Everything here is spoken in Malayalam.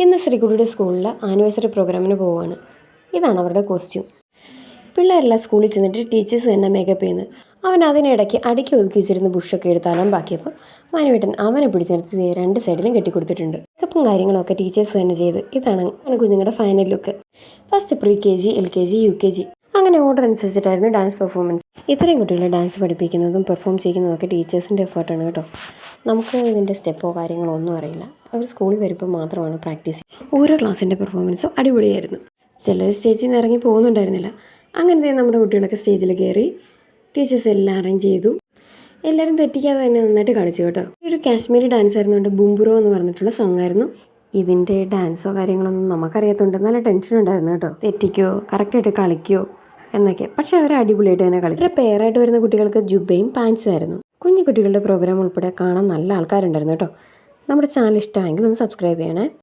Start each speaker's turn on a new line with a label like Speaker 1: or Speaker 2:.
Speaker 1: ഇന്ന് ശ്രീകുട്ടിയുടെ സ്കൂളിൽ ആനിവേഴ്സറി പ്രോഗ്രാമിന് പോവുകയാണ്. ഇതാണ് അവരുടെ കോസ്റ്റ്യൂം. പിള്ളേരെല്ലാം സ്കൂളിൽ ചെന്നിട്ട് ടീച്ചേഴ്സ് തന്നെ മേക്കപ്പ് ചെയ്യുന്നത്. അവൻ അതിനിടയ്ക്ക് അടുക്കി ഒതുക്കി വെച്ചിരുന്ന ബുഷൊക്കെ എടുത്താലും ബാക്കിയപ്പോൾ മനുവേട്ടൻ അവനെ പിടിച്ച് നിർത്തി 2 സൈഡിലും കെട്ടിക്കൊടുത്തിട്ടുണ്ട്. മേക്കപ്പും കാര്യങ്ങളൊക്കെ ടീച്ചേഴ്സ് തന്നെ ചെയ്ത്. ഇതാണ് കുഞ്ഞുങ്ങളുടെ final look. First pre-KG, LKG, UKG അങ്ങനെ ഓർഡർ അനുസരിച്ചിട്ടായിരുന്നു ഡാൻസ് പെർഫോമൻസ്. ഇത്രയും കുട്ടികളെ ഡാൻസ് പഠിപ്പിക്കുന്നതും പെർഫോം ചെയ്യുന്നതും ടീച്ചേഴ്സിൻ്റെ എഫേർട്ടാണ് കേട്ടോ. നമുക്ക് ഇതിൻ്റെ സ്റ്റെപ്പോ കാര്യങ്ങളോ ഒന്നും അറിയില്ല. അവർ സ്കൂളിൽ വരുമ്പോൾ മാത്രമാണ് പ്രാക്ടീസ്. ഓരോ ക്ലാസ്സിൻ്റെ പെർഫോമൻസും അടിപൊളിയായിരുന്നു. ചിലർ സ്റ്റേജിൽ നിന്ന് ഇറങ്ങി പോകുന്നുണ്ടായിരുന്നില്ല. അങ്ങനത്തെ നമ്മുടെ കുട്ടികളൊക്കെ സ്റ്റേജിൽ കയറി ടീച്ചേഴ്സ് എല്ലാം അറേഞ്ച് ചെയ്തു. എല്ലാവരും തെറ്റിക്കാതെ തന്നെ നന്നായിട്ട് കളിച്ചു കേട്ടോ. ഒരു കാശ്മീരി ഡാൻസ് ആയിരുന്നുകൊണ്ട് ബുംബുറോ എന്ന് പറഞ്ഞിട്ടുള്ള സോങ് ആയിരുന്നു. ഇതിൻ്റെ ഡാൻസോ കാര്യങ്ങളൊന്നും നമുക്കറിയാത്തതുകൊണ്ട് നല്ല ടെൻഷൻ ഉണ്ടായിരുന്നു കേട്ടോ. തെറ്റിക്കോ കറക്റ്റായിട്ട് കളിക്കോ എന്നൊക്കെ. പക്ഷേ അവർ അടിപൊളിയായിട്ട് തന്നെ കളിച്ചു. പെയറായിട്ട് വരുന്ന കുട്ടികൾക്ക് ജുബയും പാൻസും ആയിരുന്നു. കുഞ്ഞു കുട്ടികളുടെ പ്രോഗ്രാം ഉൾപ്പെടെ കാണാൻ നല്ല ആൾക്കാരുണ്ടായിരുന്നു കേട്ടോ. നമ്മുടെ ചാനൽ ഇഷ്ടമായെങ്കിൽ ഒന്ന് സബ്സ്ക്രൈബ് ചെയ്യണേ.